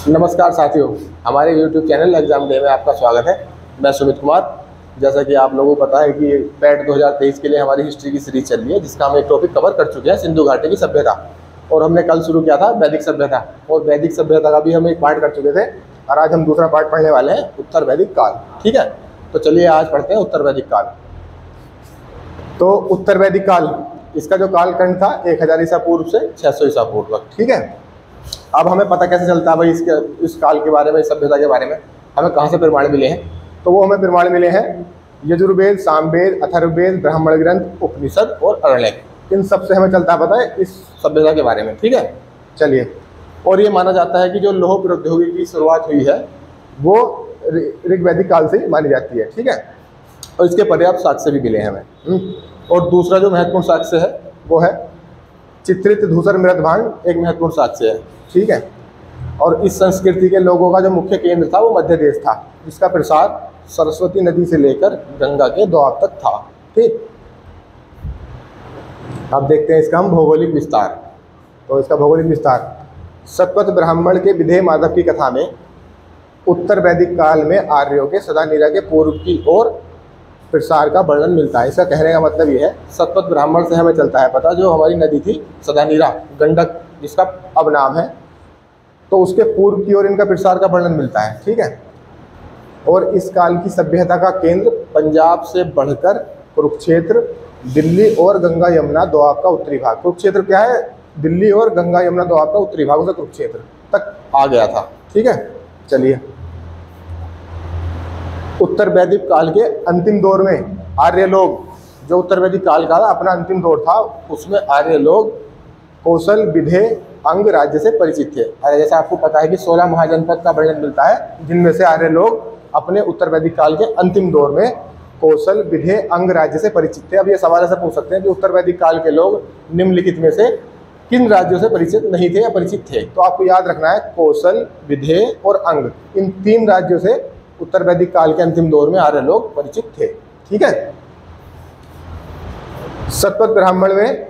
नमस्कार साथियों, हमारे YouTube चैनल एग्जाम डे में आपका स्वागत है। मैं सुमित कुमार। जैसा कि आप लोगों को पता है कि पैट 2023 के लिए हमारी हिस्ट्री की सीरीज चल रही है, जिसका हम एक टॉपिक कवर कर चुके हैं, सिंधु घाटी की सभ्यता। और हमने कल शुरू किया था वैदिक सभ्यता, और वैदिक सभ्यता का भी हम एक पार्ट कर चुके थे, और आज हम दूसरा पार्ट पढ़ने वाले हैं, उत्तर वैदिक काल। ठीक है, तो चलिए आज पढ़ते हैं उत्तर वैदिक काल। तो उत्तर वैदिक काल, इसका जो कालखंड था 1000 ईसा पूर्व से 600 ईसा पूर्व तक। ठीक है, अब हमें पता कैसे चलता है भाई इस काल के बारे में, इस सभ्यता के बारे में हमें कहाँ से प्रमाण मिले हैं? तो वो हमें प्रमाण मिले हैं यजुर्वेद, सामवेद, अथर्ववेद, ब्राह्मण ग्रंथ, उपनिषद और अरण्यक। इन सब से हमें चलता पता है इस सभ्यता के बारे में। ठीक है, चलिए। और ये माना जाता है कि जो लौह प्रौद्योगिकी की शुरुआत हुई है वो ऋग्वैदिक काल से ही मानी जाती है। ठीक है, और इसके पर्याप्त साक्ष्य भी मिले हैं हमें। और दूसरा जो महत्वपूर्ण साक्ष्य है वो है चित्रित धूसर मृतभांड, एक महत्वपूर्ण साक्ष्य है। ठीक है, और इस संस्कृति के लोगों का जो मुख्य केंद्र था वो मध्य देश था, जिसका प्रसार सरस्वती नदी से लेकर गंगा के दोआब तक था। ठीक, अब देखते हैं इसका हम भौगोलिक विस्तार। तो इसका भौगोलिक विस्तार, सतपथ ब्राह्मण के विधेय माधव की कथा में उत्तर वैदिक काल में आर्यों के सदानीरा के पूर्व की ओर प्रसार का वर्णन मिलता है। इसका कहने का मतलब ये है, सतपथ ब्राह्मण से हमें चलता है पता, जो हमारी नदी थी सदानीरा, गंडक जिसका अब नाम है, तो उसके पूर्व की ओर इनका प्रसार का वर्णन मिलता है। ठीक है, और इस काल की सभ्यता का केंद्र पंजाब से बढ़कर कुरुक्षेत्र, दिल्ली और गंगा यमुना दोआब का उत्तरी भाग, कुरुक्षेत्र क्या है, दिल्ली और गंगा यमुना दोआब का उत्तरी भाग, उसे कुरुक्षेत्र तक आ गया था। ठीक है, चलिए। उत्तर वैदिक काल के अंतिम दौर में आर्य लोग, जो उत्तर वैदिक काल का अपना अंतिम दौर था, उसमें आर्य लोग कौशल, विधेय, अंग राज्य से परिचित थे। अरे जैसे आपको पता है कि 16 महाजनपद का वर्णन मिलता है, जिनमें से आर्य लोग अपने उत्तर वैदिक काल के अंतिम दौर में कौशल, विधेय, अंग राज्य से परिचित थे। अब ये सवाल ऐसे पूछ सकते हैं कि उत्तर वैदिक काल के लोग निम्नलिखित में से किन राज्यों से परिचित नहीं थे या परिचित थे? तो आपको याद रखना है कौशल, विधेय और अंग, इन 3 राज्यों से उत्तर वैदिक काल के अंतिम दौर में आर्य लोग परिचित थे। ठीक है, सतपथ ब्राह्मण में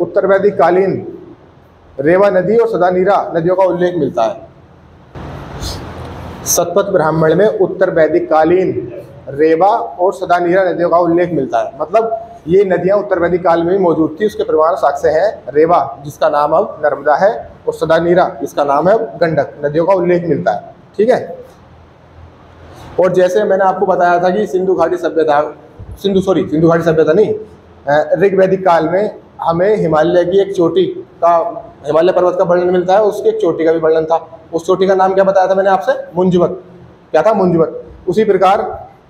उत्तर वैदिक कालीन रेवा नदी और सदानीरा नदियों का उल्लेख मिलता है। सतपथ ब्राह्मण में उत्तर वैदिक कालीन रेवा और सदानीरा नदियों का उल्लेख मिलता है, मतलब ये नदियां उत्तर वैदिक काल में भी मौजूद थी। उसके प्रमाण साक्ष्य है रेवा, जिसका नाम अब नर्मदा है, और सदानीरा, जिसका नाम है गंडक, नदियों का उल्लेख मिलता है। ठीक है, और जैसे मैंने आपको बताया था कि सिंधु घाटी सभ्यता नहीं, ऋग्वैदिक काल में हमें हिमालय की एक चोटी का, हिमालय पर्वत का वर्णन मिलता है, उसकी एक चोटी का भी वर्णन था। उस चोटी का नाम क्या बताया था मैंने आपसे? मुंजवत। क्या था? मुंजवत। उसी प्रकार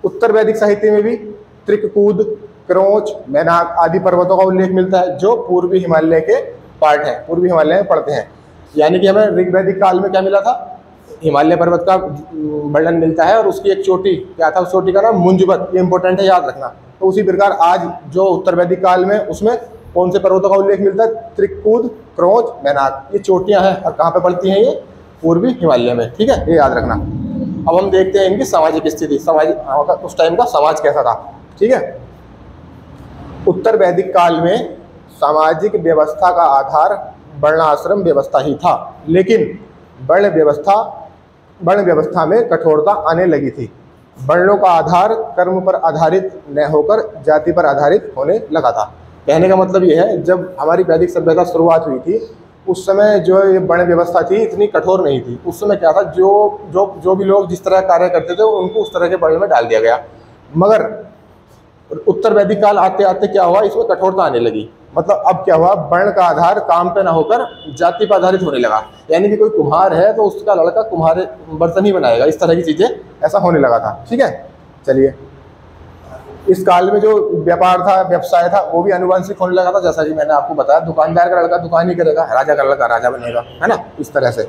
उत्तर वैदिक साहित्य में भी त्रिककूद, क्रोच, मैनाक आदि पर्वतों का उल्लेख मिलता है, जो पूर्वी हिमालय के पार्ट हैं, पूर्वी हिमालय में पड़ते हैं। यानी कि हमें ऋग्वैदिक काल में क्या मिला था? हिमालय पर्वत का वर्णन मिलता है, और उसकी एक चोटी, क्या था उस चोटी का नाम? मुंजवत। ये इंपॉर्टेंट है, याद रखना। तो उसी प्रकार आज जो उत्तर वैदिक काल में, उसमें कौन से पर्वतों का उल्लेख मिलता है? त्रिकूद, क्रोच, मैनाक, ये चोटियां हैं, और कहाँ पे पड़ती हैं? ये पूर्वी हिमालय में। ठीक है, ये याद रखना। अब हम देखते हैं इनकी सामाजिक स्थिति, उस टाइम का समाज कैसा था। ठीक है, उत्तर वैदिक काल में सामाजिक व्यवस्था का आधार वर्णाश्रम व्यवस्था ही था, लेकिन वर्ण व्यवस्था में कठोरता आने लगी थी। वर्णों का आधार कर्म पर आधारित न होकर जाति पर आधारित होने लगा था। कहने का मतलब ये है, जब हमारी वैदिक सभ्यता शुरुआत हुई थी, उस समय जो ये वर्ण व्यवस्था थी इतनी कठोर नहीं थी। उस समय क्या था, जो भी लोग जिस तरह कार्य करते थे उनको उस तरह के वर्ण में डाल दिया गया। मगर उत्तर वैदिक काल आते आते क्या हुआ, इसमें कठोरता आने लगी। मतलब अब क्या हुआ, वर्ण का आधार काम पे ना होकर जाति पर आधारित होने लगा। यानी कि कोई कुम्हार है तो उसका लड़का कुम्हार बर्तन ही बनाएगा, इस तरह की चीजें, ऐसा होने लगा था। ठीक है, चलिए। इस काल में जो व्यापार था, व्यवसाय था, वो भी आनुवंशिक होने लगा था। जैसा कि मैंने आपको बताया, दुकानदार का लड़का दुकान ही करेगा, राजा का लड़का राजा बनेगा, है ना, इस तरह से।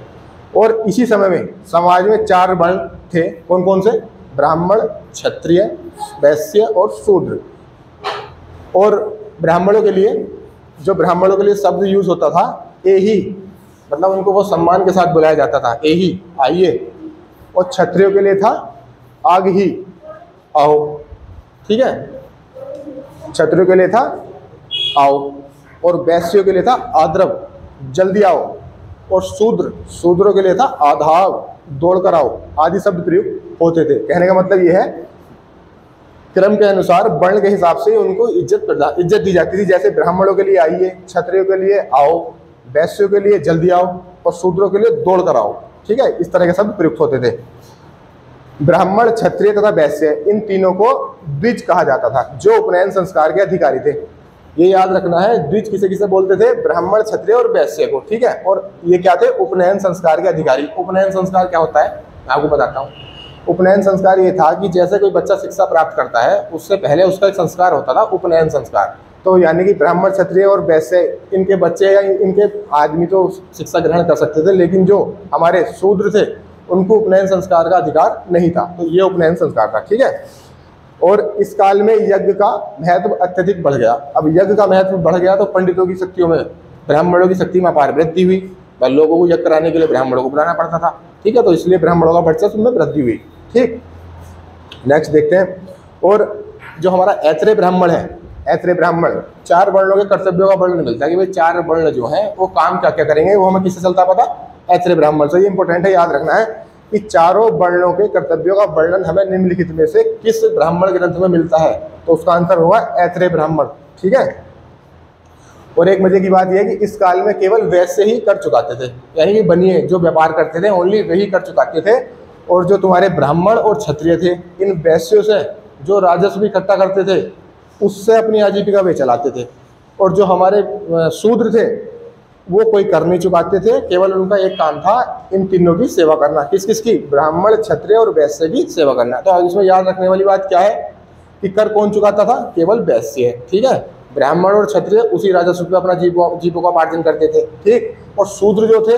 और इसी समय में समाज में 4 वर्ण थे। कौन कौन से? ब्राह्मण, क्षत्रिय, वैश्य और शूद्र। और ब्राह्मणों के लिए शब्द यूज होता था एही, मतलब उनको वो सम्मान के साथ बुलाया जाता था, एही, आइए। और क्षत्रियों के लिए था आग ही, आओ। ठीक है, क्षत्रियों के लिए था आओ, और वैश्यों के लिए था आद्रव, जल्दी आओ। और शूद्र, शूद्रों के लिए था आधाव, दौड़ कर आओ आदि शब्द प्रयुक्त होते थे। कहने का मतलब ये है क्रम के अनुसार वर्ण के हिसाब से उनको इज्जत दी जाती थी। जैसे ब्राह्मणों के लिए आइए, क्षत्रियों के लिए आओ, वैश्यों के लिए जल्दी आओ और शूद्रों के लिए दौड़ कर आओ। ठीक है, इस तरह के शब्द प्रयुक्त होते थे। ब्राह्मण, क्षत्रिय तथा वैश्य इन तीनों को द्विज कहा जाता था, जो उपनयन संस्कार के अधिकारी थे। ये याद रखना है, द्विज किसे किसे बोलते थे? ब्राह्मण, क्षत्रिय और वैश्य को। ठीक है, और ये क्या थे? उपनयन संस्कार के अधिकारी। उपनयन संस्कार क्या होता है मैं आपको बताता हूँ। उपनयन संस्कार ये था कि जैसे कोई बच्चा शिक्षा प्राप्त करता है उससे पहले उसका एक संस्कार होता था, उपनयन संस्कार। तो यानी कि ब्राह्मण, क्षत्रिय और वैश्य इनके बच्चे या इनके आदमी तो शिक्षा ग्रहण कर सकते थे, लेकिन जो हमारे शूद्र थे उनको उपनयन संस्कार का अधिकार नहीं था। तो ये उपनयन संस्कार था। ठीक है, और इस काल में यज्ञ का महत्व अत्यधिक बढ़ गया। अब यज्ञ का महत्व बढ़ गया तो पंडितों की शक्तियों में ब्राह्मणों की शक्ति में अपार वृद्धि हुई। लोगों को यज्ञ कराने के लिए ब्राह्मणों को बुलाना पड़ता था। ठीक है, तो इसलिए ब्राह्मणों का वर्चस्व में वृद्धि हुई। ठीक, नेक्स्ट देखते हैं। और जो हमारा ऐत्रेय ब्राह्मण है, ऐत्रेय ब्राह्मण 4 वर्णों के कर्तव्यों का वर्णन मिलता है कि भाई 4 वर्ण जो हैं वो काम क्या क्या करेंगे, वो हमें किससे चलता पता? ऐत्रेय ब्राह्मण से। ये इंपॉर्टेंट है, याद रखना है कि चारों वर्णों के कर्तव्यों का वर्णन हमें निम्नलिखित में से किस ब्राह्मण ग्रंथ में मिलता है? तो उसका आंसर होगा ऐत्रेय ब्राह्मण। ठीक है, और एक मजे की बात यह है कि इस काल में केवल वैश्य ही कर चुकाते थे, यानी कि बनिए जो व्यापार करते थे ओनली वही कर चुकाते थे। और जो तुम्हारे ब्राह्मण और क्षत्रिय थे, इन वैश्यों से जो राजस्व इकट्ठा करते थे उससे अपनी आजीविका वे चलाते थे। और जो हमारे शूद्र थे वो कोई कर नहीं चुकाते थे, केवल उनका एक काम था इन तीनों की सेवा करना। किस किस की? ब्राह्मण, क्षत्रिय और वैश्य की सेवा करना। तो इसमें याद रखने वाली बात क्या है कि कर कौन चुकाता था? केवल वैश्य। ठीक है, ब्राह्मण और क्षत्रिय उसी राजस्व पे अपना जीविकोपार्जन करते थे। ठीक, और शूद्र जो थे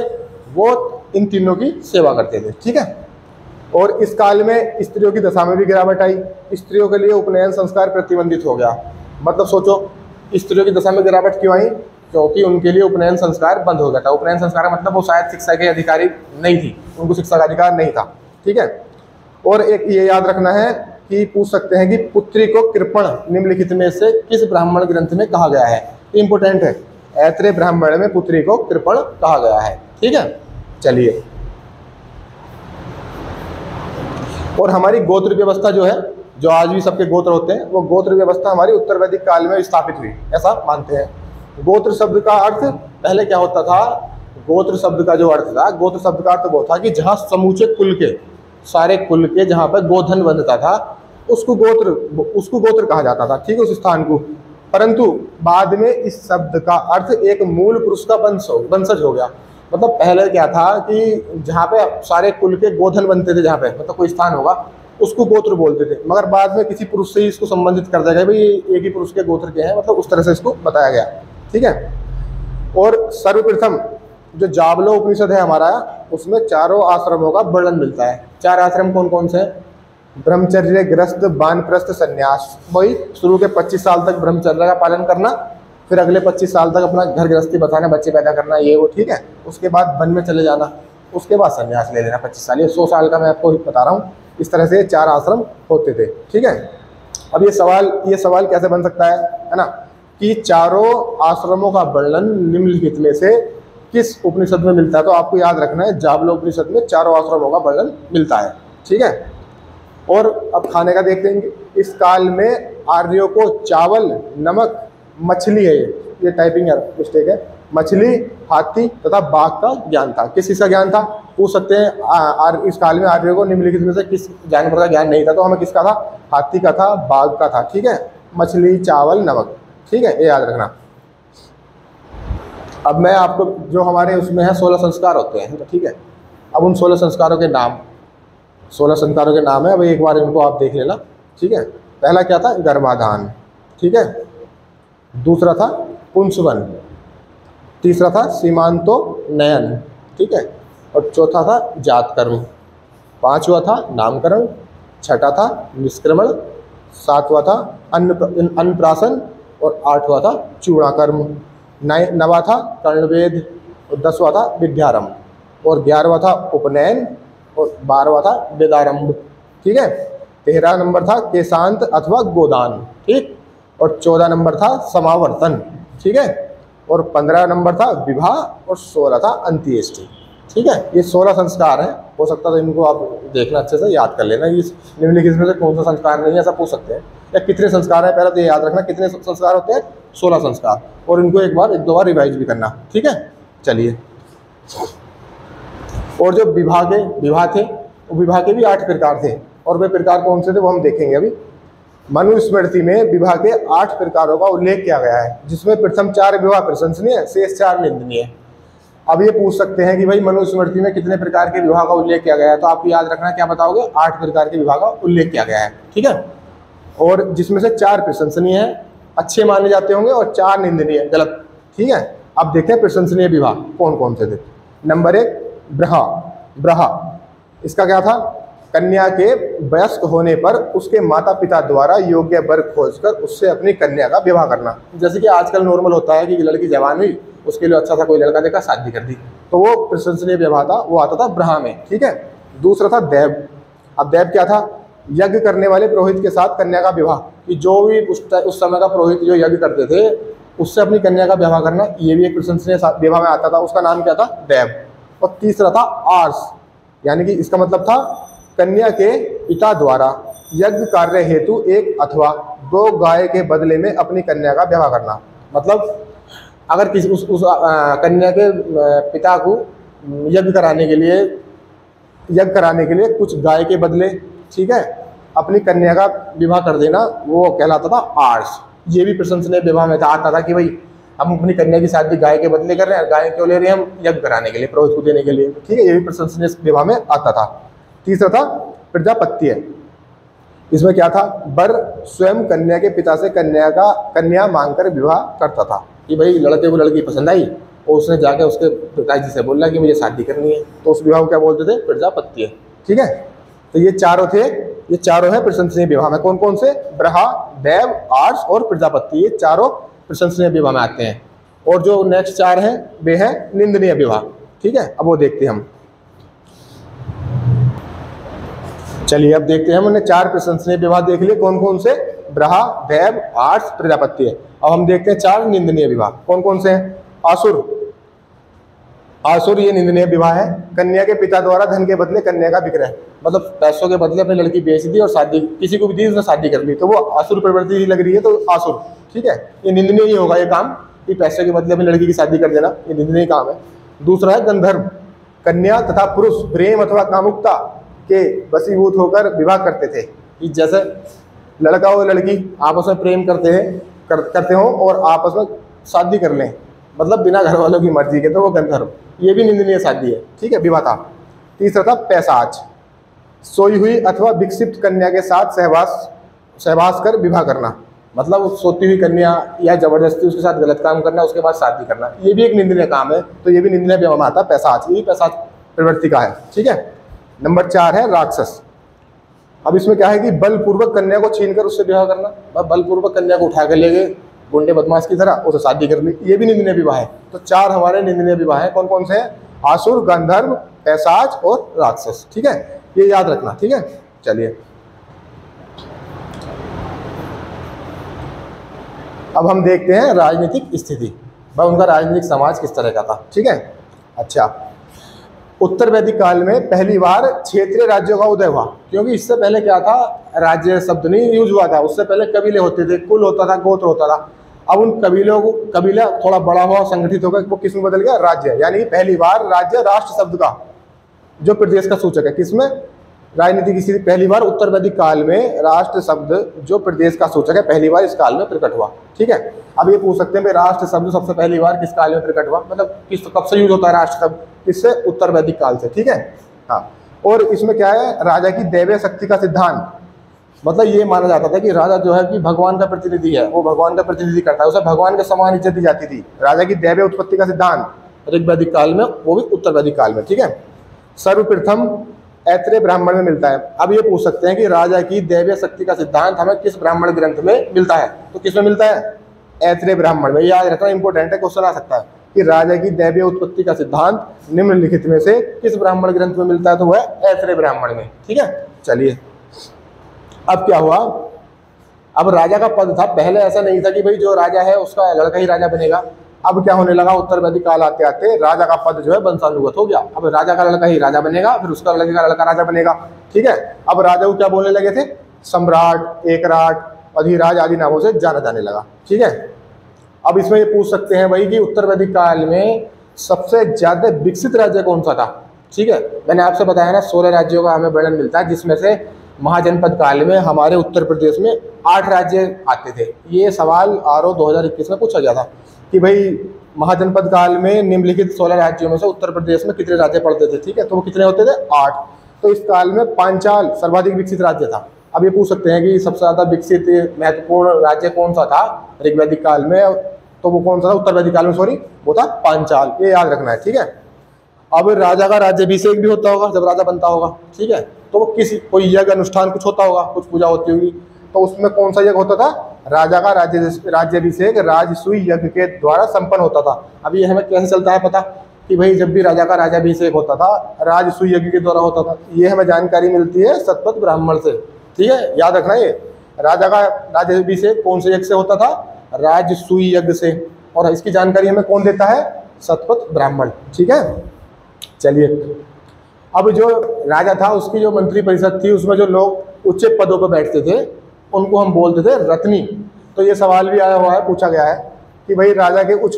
वो इन तीनों की सेवा करते थे। ठीक है, और इस काल में स्त्रियों की दशा में भी गिरावट आई। स्त्रियों के लिए उपनयन संस्कार प्रतिबंधित हो गया। मतलब सोचो स्त्रियों की दशा में गिरावट क्यों आई? क्योंकि उनके लिए उपनयन संस्कार बंद हो गया था। उपनयन संस्कार का मतलब वो शायद शिक्षा के अधिकारी नहीं थी, उनको शिक्षा का अधिकार नहीं था। ठीक है, और एक ये याद रखना है कि पूछ सकते हैं कि पुत्री को कृपण निम्नलिखित में से किस ब्राह्मण ग्रंथ में कहा गया है? इंपॉर्टेंट है, ऐत्रेय ब्राह्मण में पुत्री को कृपण कहा गया है। ठीक है, चलिए। और हमारी गोत्र व्यवस्था जो है, जो आज भी सबके गोत्र होते हैं, वो गोत्र व्यवस्था हमारी उत्तर वैदिक काल में स्थापित हुई, ऐसा मानते हैं। गोत्र शब्द का अर्थ पहले क्या होता था? गोत्र शब्द का जो अर्थ था, गोत्र शब्द का अर्थ वो था कि जहाँ समूचे कुल के, सारे कुल के जहाँ पर गोधन बनता था उसको गोत्र कहा जाता था। ठीक है, उस स्थान को। परंतु बाद में इस शब्द का अर्थ एक मूल पुरुष का वंशज हो गया। मतलब पहले क्या था कि जहाँ पे सारे कुल के गोधन बनते थे, जहाँ पे मतलब कोई स्थान होगा उसको गोत्र बोलते थे। मगर बाद में किसी पुरुष से ही इसको संबंधित कर दिया गया, भाई एक ही पुरुष के गोत्र के हैं, मतलब उस तरह से इसको बताया गया। ठीक है, और सर्वप्रथम जो जाबलो उपनिषद है हमारा, उसमें 4 आश्रमों का वर्णन मिलता है। 4 आश्रम कौन कौन से हैं? ब्रह्मचर्य, गृहस्थ, वानप्रस्थ, संन्यास। वही शुरू के 25 साल तक ब्रह्मचर्य का पालन करना, फिर अगले 25 साल तक अपना घर गृहस्थी बताना, बच्चे पैदा करना, ये वो। ठीक है, उसके बाद वन में चले जाना, उसके बाद संन्यास ले लेना 25 साल। ये 100 साल का मैं आपको बता रहा हूँ। इस तरह से 4 आश्रम होते थे। ठीक है, अब ये सवाल कैसे बन सकता है ना, कि चारों आश्रमों का वर्णन निम्नलिखित में से किस उपनिषद में मिलता है? तो आपको याद रखना है जाबलो उपनिषद में चारों आश्रमों का वर्णन मिलता है। ठीक है, और अब खाने का देखते हैं। इस काल में आर्यों को चावल, नमक, मछली है, ये टाइपिंग मिस्टेक है, मछली, हाथी तथा बाघ का ज्ञान था। किस चीज़ का ज्ञान था? पूछ सकते हैं। इस काल में आर्यों को निम्नलिखित में से किस जानवर का ज्ञान नहीं था? तो हमें किसका था? हाथी का था, बाघ का था। ठीक है, मछली, चावल, नमक। ठीक है, ये याद रखना। अब मैं आपको जो हमारे उसमें है 16 संस्कार होते हैं। ठीक है, अब उन 16 संस्कारों के नाम है। अब एक बार इनको आप देख लेना। ठीक है, पहला क्या था? गर्भाधान। ठीक है, दूसरा था पुंसवन, तीसरा था सीमांतो नयन। ठीक है, और चौथा था जातकर्म, पांचवा था नामकरण, छठा था निष्क्रमण, सातवां था अन्नप्राशन और आठवां था चूड़ाकर्म, नवा था कर्णवेद और 10वां था विद्यारंभ और 11वां था उपनयन और 12वां था वेदारंभ। ठीक है, 13 नंबर था केशांत अथवा गोदान। ठीक, और 14 नंबर था समावर्तन। ठीक है, और 15 नंबर था विवाह और 16 था अंत्येष्टि। ठीक है, ये 16 संस्कार हैं। हो सकता है इनको आप देखना अच्छे से याद कर लेना, इस निम्नलिखित में से कौन सा संस्कार नहीं है ऐसा पूछ सकते हैं, या कितने संस्कार है पहले तो ये याद रखना कितने संस्कार होते हैं, 16 संस्कार, और इनको एक दो बार रिवाइज भी करना। ठीक है, चलिए। और जो विवाह थे वो विवाह के भी 8 प्रकार थे, और वे प्रकार कौन से थे वो हम देखेंगे अभी। मनुस्मृति में विवाह के 8 प्रकारों का उल्लेख किया गया है, जिसमें प्रथम 4 विवाह प्रशंसनीय है, शेष 4 निंदनीय है। अब ये पूछ सकते हैं कि भाई मनुस्मृति में कितने प्रकार के विवाह का उल्लेख किया गया है, तो आपको याद रखना क्या बताओगे, 8 प्रकार के विवाह का उल्लेख किया गया है। ठीक है, और जिसमें से 4 प्रशंसनीय है, अच्छे माने जाते होंगे, और 4 निंदनीय, गलत। ठीक है, अब देखते हैं प्रशंसनीय विवाह कौन कौन से थे। नंबर 1 ब्रहा। इसका क्या था, कन्या के वयस्क होने पर उसके माता पिता द्वारा योग्य वर खोजकर उससे अपनी कन्या का विवाह करना। जैसे कि आजकल नॉर्मल होता है कि लड़की जवान हुई, उसके लिए अच्छा सा कोई लड़का देखा, शादी कर दी, तो वो प्रशंसनीय विवाह था, वो आता था ब्रहा में। ठीक है, दूसरा था दैव। अब दैव क्या था, यज्ञ करने वाले पुरोहित के साथ कन्या का विवाह, कि जो भी उस समय का पुरोहित जो यज्ञ करते थे उससे अपनी कन्या का विवाह करना, ये भी एक प्रशंसनीय विवाह में आता था, उसका नाम क्या था, दैव। और तीसरा था आर्स, यानी कि इसका मतलब था कन्या के पिता द्वारा यज्ञ कार्य हेतु 1 अथवा 2 गाय के बदले में अपनी कन्या का विवाह करना। मतलब अगर किसी उस कन्या के पिता को यज्ञ कराने के लिए कुछ गाय के बदले, ठीक है, अपनी कन्या का विवाह कर देना, वो कहलाता था आर्स। ये भी प्रशंसनीय विवाह में आता था कि भाई हम अपनी कन्या की शादी गाय के बदले कर रहे हैं, गाय क्यों ले रहे हैं, हम यज्ञ कराने के लिए, पुरोहित को देने के लिए। ठीक है, ये भी प्रशंसनीय विवाह में आता था। तीसरा था प्रजापत्य। इसमें क्या था, वर स्वयं कन्या के पिता से कन्या मांगकर विवाह करता था, कि भाई लड़के को लड़की पसंद आई और उसने जाके उसके पिताजी से बोला कि मुझे शादी करनी है, तो उस विवाह को क्या बोलते थे, प्रजापत्य। ठीक है, तो ये चारों थे, ये चारों हैं प्रशंसनीय विवाह में। कौन कौन से, ब्रहा, दैव, आर्स और प्रजापत्य, ये चारों प्रशंसनीय विवाह में आते हैं। और जो नेक्स्ट 4 हैं वे हैं निंदनीय विवाह। ठीक है, अब वो देखते हैं हम। चलिए अब देखते हैं, हमने 4 प्रशंसनीय विवाह देख लिए, कौन कौन से, ब्रहा, दैव, आर्स, प्रजापत्य। अब हम देखते हैं 4 निंदनीय विवाह, कौन कौन से हैं। आसुर ये निंदनीय विवाह है, कन्या के पिता द्वारा धन के बदले कन्या का विक्रय, मतलब पैसों के बदले अपनी लड़की बेच दी और शादी किसी को भी दी, उसने शादी कर ली, तो वो आसुर प्रवृत्ति लग रही है, तो आसुर। ठीक है, ये निंदनीय ही होगा ये काम, कि पैसे के बदले अपनी लड़की की शादी कर देना, ये निंदनीय काम है। दूसरा है गंधर्व, कन्या तथा पुरुष प्रेम अथवा कामुकता के वशीभूत होकर विवाह करते थे, कि जैसे लड़का और लड़की आपस में प्रेम करते हो और आपस में शादी कर लें, मतलब बिना घर वालों की मर्जी के, तो वो गंधर्व, ये भी निंदनीय शादी है। ठीक है, विवाह था। तीसरा था पैशाच, सोई हुई अथवा विकसित कन्या के साथ सहवास कर विवाह करना, मतलब सोती हुई कन्या या जबरदस्ती उसके साथ गलत काम करना, उसके बाद शादी करना, ये भी एक निंदनीय काम है, तो ये भी निंदनीय विवाह में आता है पैशाच, ये पैशाच प्रवृत्ति का है। ठीक है, नंबर 4 है राक्षस। अब इसमें क्या है कि बलपूर्वक कन्या को छीनकर उससे विवाह करना, बलपूर्वक कन्या को उठा कर ले गए गुंडे बदमाश की तरह, उसे शादी कर ली, ये भी निंदनीय विवाह है। तो 4 हमारे निंदनीय विवाह है, कौन कौन से हैं, आसुर, गंधर्व, पैशाच और राक्षस। ठीक है, ये याद रखना। ठीक है, चलिए अब हम देखते हैं राजनीतिक स्थिति, वह उनका राजनीतिक समाज किस तरह का था। ठीक है, अच्छा, उत्तर वैदिक काल में पहली बार क्षेत्रीय राज्यों का उदय हुआ, क्योंकि इससे पहले क्या था, राज्य शब्द नहीं यूज हुआ था, उससे पहले कबीले होते थे, कुल होता था, गोत्र होता था। अब उन कबीला थोड़ा बड़ा हुआ, संगठित होकर वो किस में बदल गया, राज्य, यानी पहली बार राज्य राष्ट्र शब्द का जो प्रदेश का सूचक है, किसमें, राजनीति की स्थिति पहली बार उत्तर वैदिक काल में राष्ट्र शब्द जो प्रदेश का सूचक है पहली बार इस काल में प्रकट हुआ। ठीक है, अब ये पूछ सकते हैं भाई राष्ट्र शब्द सबसे पहली बार किस काल में प्रकट हुआ, मतलब कब से यूज होता है राष्ट्र शब्द, किससे, उत्तर वैदिक काल से। ठीक है, हाँ, और इसमें क्या है, राजा की दैवीय शक्ति का सिद्धांत, मतलब ये माना जाता था कि राजा जो है कि भगवान का प्रतिनिधि है, वो भगवान का प्रतिनिधि करता है, उसे भगवान के समान इज्जत दी जाती थी। राजा की दैवीय उत्पत्ति का सिद्धांत ऋग वैदिक काल में, वो भी उत्तर वैदिक काल में। ठीक है, सर्वप्रथम ऐत्रेय ब्राह्मण में मिलता है। अब ये पूछ सकते हैं कि राजा की दैवीय शक्ति का सिद्धांत हमें किस ब्राह्मण ग्रंथ में मिलता है, तो किस में मिलता है, ऐत्रेय ब्राह्मण में। याद रखना, इंपॉर्टेंट है, क्वेश्चन आ सकता है कि राजा की दैवीय उत्पत्ति का सिद्धांत निम्नलिखित में से किस ब्राह्मण ग्रंथ में मिलता है, तो वह ऐत्रेय ब्राह्मण में। ठीक है, चलिए अब क्या हुआ, अब राजा का पद था, पहले ऐसा नहीं था कि भाई जो राजा है उसका लड़का ही राजा बनेगा, अब क्या होने लगा, उत्तर वैदिक काल आते आते राजा का पद जो है वंशानुगत हो गया। अब राजा का लड़का ही राजा बनेगा, फिर उसका लड़का राजा बनेगा। ठीक है, अब राजा को क्या बोलने लगे थे, सम्राट, एकराट, अधिराज आदि नामों से जाना जाने लगा। ठीक है, अब इसमें ये पूछ सकते हैं भाई कि उत्तर वैदिक काल में सबसे ज्यादा विकसित राज्य कौन सा था। ठीक है, मैंने आपसे बताया ना 16 राज्यों का हमें वर्णन मिलता है, जिसमें से महाजनपद काल में हमारे उत्तर प्रदेश में 8 राज्य आते थे। ये सवाल आरओ 2021 में पूछा गया था कि भाई महाजनपद काल में निम्नलिखित 16 राज्यों में से उत्तर प्रदेश में कितने राज्य पड़ते थे। ठीक है, तो वो कितने होते थे, 8। तो इस काल में पांचाल सर्वाधिक विकसित राज्य था। अब ये पूछ सकते हैं कि सबसे ज्यादा विकसित महत्वपूर्ण राज्य कौन सा था ऋग्वैदिक काल में, तो वो कौन सा था उत्तर वैदिक काल में, सॉरी वो था पांचाल। ये याद रखना है। ठीक है, अब राजा का राज्याभिषेक भी होता होगा जब राजा बनता होगा। ठीक है, तो वो किसी कोई यज्ञ अनुष्ठान कुछ होता होगा, कुछ पूजा होती होगी, तो उसमें कौन सा यज्ञ होता था, राजा का राज्याभिषेक राजसूय यज्ञ के द्वारा संपन्न होता था। अब ये हमें कैसे चलता है पता कि भाई जब भी राजा का राज्याभिषेक होता था राजसूय यज्ञ के द्वारा होता था। ये हमें जानकारी मिलती है शतपथ ब्राह्मण से। ठीक है, याद रखना, ये राजा का राज्याभिषेक कौन से यज्ञ से होता था, राजसूय यज्ञ से, और इसकी जानकारी हमें कौन देता है, शतपथ ब्राह्मण। ठीक है, चलिए अब जो राजा था उसकी जो मंत्री परिषद थी उसमें जो लोग उच्च पदों पर बैठते थे उनको हम बोलते थे रत्नी। तो ये सवाल भी आया हुआ है, पूछा गया है कि भाई राजा के उच्च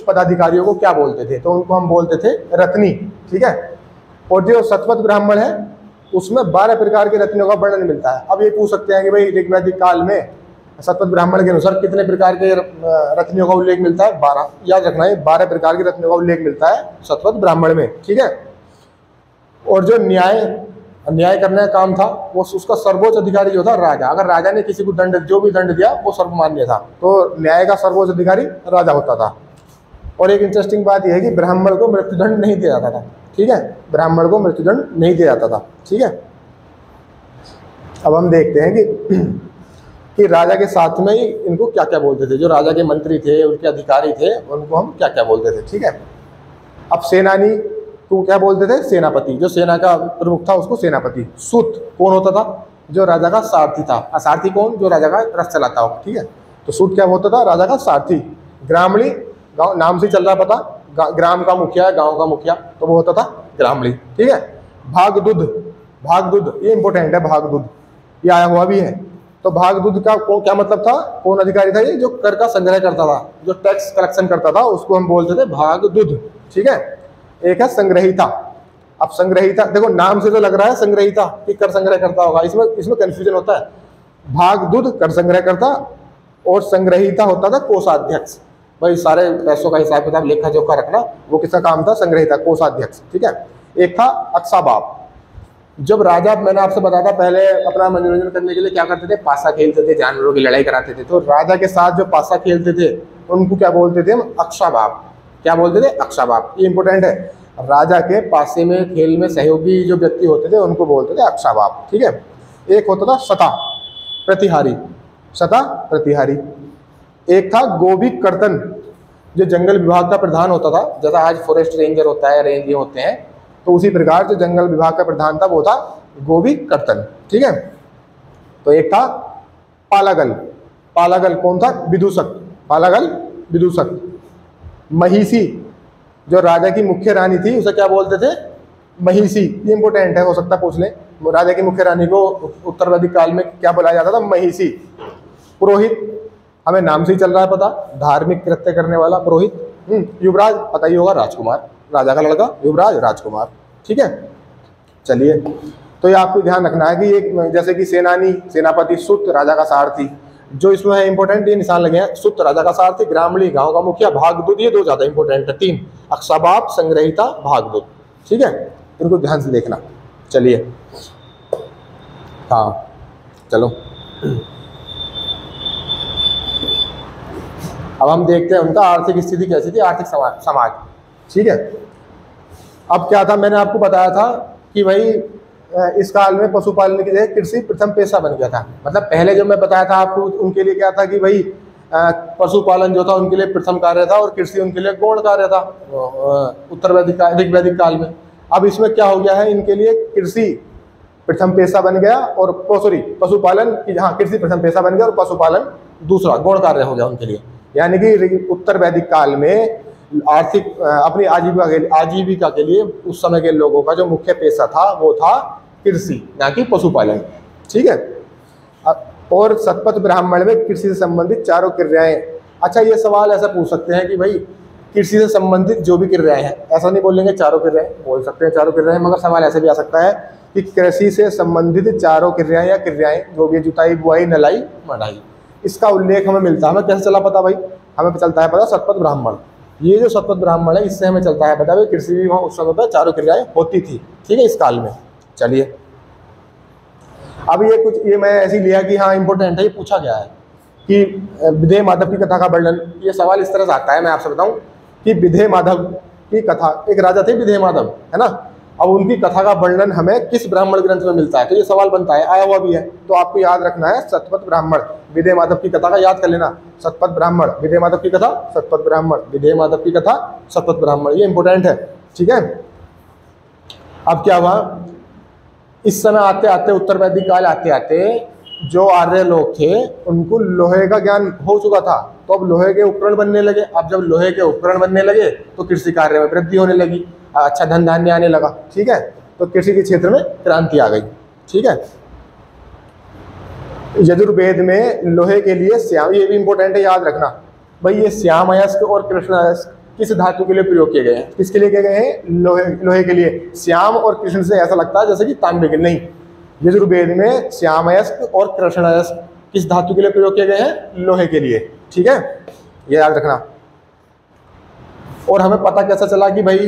पदाधिकारियों को क्या बोलते थे, तो उनको हम बोलते थे रत्नी। ठीक है, और जो शतपथ ब्राह्मण है उसमें 12 प्रकार के रत्नियों का वर्णन मिलता है। अब ये पूछ सकते हैं कि भाई ऋग्वैदिक काल में शतपथ ब्राह्मण के अनुसार कितने प्रकार के रत्नियों का उल्लेख मिलता है, 12। याद रखना है 12 प्रकार के रत्नियों का उल्लेख मिलता है शतपथ ब्राह्मण में। ठीक है, और जो न्याय करने का काम था वो उसका सर्वोच्च अधिकारी जो था राजा। अगर राजा ने किसी को जो भी दंड दिया वो सर्वमान्य था, तो न्याय का सर्वोच्च अधिकारी राजा होता था। और एक इंटरेस्टिंग बात यह है कि ब्राह्मण को मृत्युदंड नहीं दिया जाता था। ठीक है, ब्राह्मण को मृत्युदंड नहीं दिया जाता था। ठीक है, अब हम देखते हैं कि राजा के साथ में इनको क्या क्या बोलते थे, जो राजा के मंत्री थे उनके अधिकारी थे उनको हम क्या क्या बोलते थे। ठीक है, अब सेनानी को क्या बोलते थे, सेनापति। जो सेना का प्रमुख था उसको सेनापति। सूत कौन होता था, जो राजा का सारथी था। सारथी कौन, जो राजा का रथ चलाता हो। ठीक है, तो सूत क्या होता था, राजा का सारथी। ग्रामणी, गाँव नाम से चल रहा पता, ग्राम का मुखिया, गाँव का मुखिया, तो वो होता था ग्रामणी। ठीक है, भागदूध ये इंपॉर्टेंट है, भागदूध ये आया हुआ भी है। तो भागदूध का क्या मतलब था, कौन अधिकारी था ये, जो कर का संग्रह करता था, जो टैक्स कलेक्शन करता था उसको हम बोलते थे भागदूध। ठीक है, एक है संग्रहिता। अब संग्रहिता देखो नाम से तो लग रहा है संग्रहिता कि कर संग्रह करता होगा, इसमें कंफ्यूजन होता है। भागदूध कर संग्रह करता और संग्रहिता होता था कोषाध्यक्ष। भाई सारे पैसों का हिसाब किताब लेखा जोखा रखना, वो किसका काम था, संग्रहिता, कोषाध्यक्ष। ठीक है, एक था अक्षाबाप। जब राजा, मैंने आपसे बताया था पहले, अपना मनोरंजन करने के लिए क्या करते थे, पासा खेलते थे, जानवरों की लड़ाई कराते थे। तो राजा के साथ जो पासा खेलते थे उनको क्या बोलते थे हम, अक्षाबाप। क्या बोलते थे, अक्षाबाप। ये इंपॉर्टेंट है, राजा के पासे में खेल में सहयोगी जो व्यक्ति होते थे उनको बोलते थे अक्षाबाप। ठीक है, एक होता था शता प्रतिहारी। एक था गोभिक कर्तन, जो जंगल विभाग का प्रधान होता था। जैसा आज फॉरेस्ट रेंजर होता है, रेंज होते हैं, तो उसी प्रकार जो जंगल विभाग का प्रधान था वो था गोभिक कर्तन। ठीक है, तो एक था पालागल कौन था, विदूषक। महिषी, जो राजा की मुख्य रानी थी उसे क्या बोलते थे, महिषी। ये इंपॉर्टेंट है, हो सकता है पूछ ले, राजा की मुख्य रानी को उत्तर वैदिक काल में क्या बुलाया जाता था, महिषी। पुरोहित, हमें नाम से ही चल रहा है पता, धार्मिक कृत्य करने वाला पुरोहित। युवराज पता ही होगा, राजकुमार, राजा का लड़का युवराज, राजकुमार। ठीक है, चलिए तो ये आपको ध्यान रखना है कि एक जैसे कि सेनानी, सेनापति, सुत राजा का सारथी, जो इसमें है इंपॉर्टेंट ये निशान लगे हैं, सुत राजा का सारथी, ग्रामणी गांव का मुखिया, भागदूत ये 2 ज्यादा इंपॉर्टेंट है, 3 अक्षाबाप, संग्रहिता, भागदूत। ठीक है, इनको ध्यान से देखना। चलिए हाँ चलो अब हम देखते हैं उनका आर्थिक स्थिति कैसी थी, आर्थिक समाज। ठीक है, अब क्या था, मैंने आपको बताया था कि भाई इस काल में पशुपालन की जगह कृषि प्रथम पेशा बन गया था। मतलब पहले जो मैं बताया था आपको उनके लिए क्या था कि भाई पशुपालन जो था उनके लिए प्रथम कार्य था और कृषि उनके लिए गौण कार्य था ऋग्वैदिक काल में। अब इसमें क्या हो गया है, इनके लिए कृषि प्रथम पेशा बन गया और पशुपालन की, हाँ कृषि प्रथम पेशा बन गया और पशुपालन दूसरा गौण कार्य हो गया उनके लिए। यानी कि उत्तर वैदिक काल में आर्थिक अपनी आजीविका के लिए उस समय के लोगों का जो मुख्य पेशा था वो था कृषि, ना कि पशुपालन। ठीक है। और शतपथ ब्राह्मण में कृषि से संबंधित चारों क्रियाएं। अच्छा, ये सवाल ऐसा पूछ सकते हैं कि भाई कृषि से संबंधित जो भी क्रियाएं हैं, ऐसा नहीं बोलेंगे चारों क्रियाएं, बोल सकते हैं चारों क्रियाएं, मगर सवाल ऐसे भी आ सकता है कि कृषि से संबंधित चारों क्रियाएं या क्रियाएं जो भी जुताई, बुआई, नलाई, मढ़ाई, इसका उल्लेख हमें मिलता है। हमें कैसे चला पता भाई? हमें चलता है पता शतपथ ब्राह्मण। ये जो शतपथ ब्राह्मण है इससे हमें चलता है पता भाई कृषि भी वहाँ उस समय पर चारों क्रियाएं होती थी। ठीक है, इस काल में। चलिए, अब ये मैं ऐसे लिया कि हाँ इंपॉर्टेंट है, ये पूछा गया है कि विधेय माधव की कथा का वर्णन। ये सवाल इस तरह से आता है, मैं आपसे बताऊं कि विधेय माधव की कथा, एक राजा थे विधेय माधव, है ना। अब उनकी कथा का वर्णन हमें किस ब्राह्मण ग्रंथ में मिलता है, तो ये सवाल बनता है, आया हुआ भी है। तो आपको याद रखना है शतपथ ब्राह्मण विधेय माधव की कथा का याद कर लेना। शतपथ ब्राह्मण विधेय माधव की कथा, शतपथ ब्राह्मण विधेय माधव की कथा, शतपथ ब्राह्मण, ये इंपॉर्टेंट है। ठीक है। अब क्या हुआ, इस समय आते आते उत्तर वैदिक काल आते आते जो आर्य लोग थे उनको लोहे का ज्ञान हो चुका था, तो अब लोहे के उपकरण बनने लगे। अब जब लोहे के उपकरण बनने लगे तो कृषि कार्य में वृद्धि होने लगी, अच्छा धन धान्य आने लगा। ठीक है, तो कृषि के क्षेत्र में क्रांति आ गई। ठीक है। यजुर्वेद में लोहे के लिए श्याम, ये भी इंपॉर्टेंट है, याद रखना भाई, ये श्याम अयस्क और कृष्ण अयस्क किस धातु के लिए प्रयोग किए गए हैं? किसके लिए किए गए हैं? लोहे के लिए। श्याम और कृष्ण से ऐसा लगता है जैसे कि तांबे के, नहीं। यजुर्वेद में श्याम अयस्क और कृष्ण अयस्क किस धातु के लिए प्रयोग किए गए हैं? लोहे के लिए। ठीक है, ये याद रखना। और हमें पता कैसा चला कि भाई,